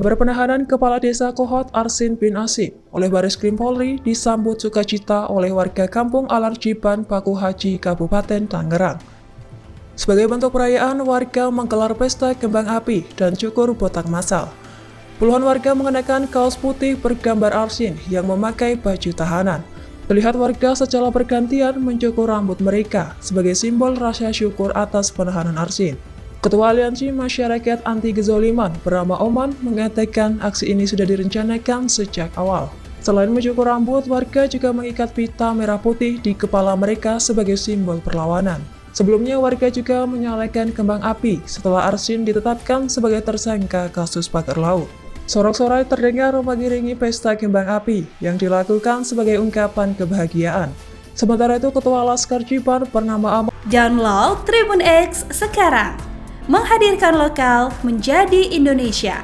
Kabar penahanan Kepala Desa Kohot Arsin bin Asib oleh Bareskrim Polri disambut sukacita oleh warga Kampung Alarjiban, Paku Haji, Kabupaten Tangerang. Sebagai bentuk perayaan, warga menggelar pesta kembang api dan cukur botak massal. Puluhan warga mengenakan kaos putih bergambar Arsin yang memakai baju tahanan. Terlihat warga secara bergantian mencukur rambut mereka sebagai simbol rasa syukur atas penahanan Arsin. Ketua Aliansi Masyarakat Anti Kezoliman bernama Oman mengatakan aksi ini sudah direncanakan sejak awal. Selain mencukur rambut, warga juga mengikat pita merah putih di kepala mereka sebagai simbol perlawanan. Sebelumnya, warga juga menyalakan kembang api setelah Arsin ditetapkan sebagai tersangka kasus pagar laut. Sorak-sorai terdengar mengiringi pesta kembang api yang dilakukan sebagai ungkapan kebahagiaan. Sementara itu, Ketua Laskar Jiban bernama Aman. Download Tribun X sekarang, menghadirkan lokal menjadi Indonesia.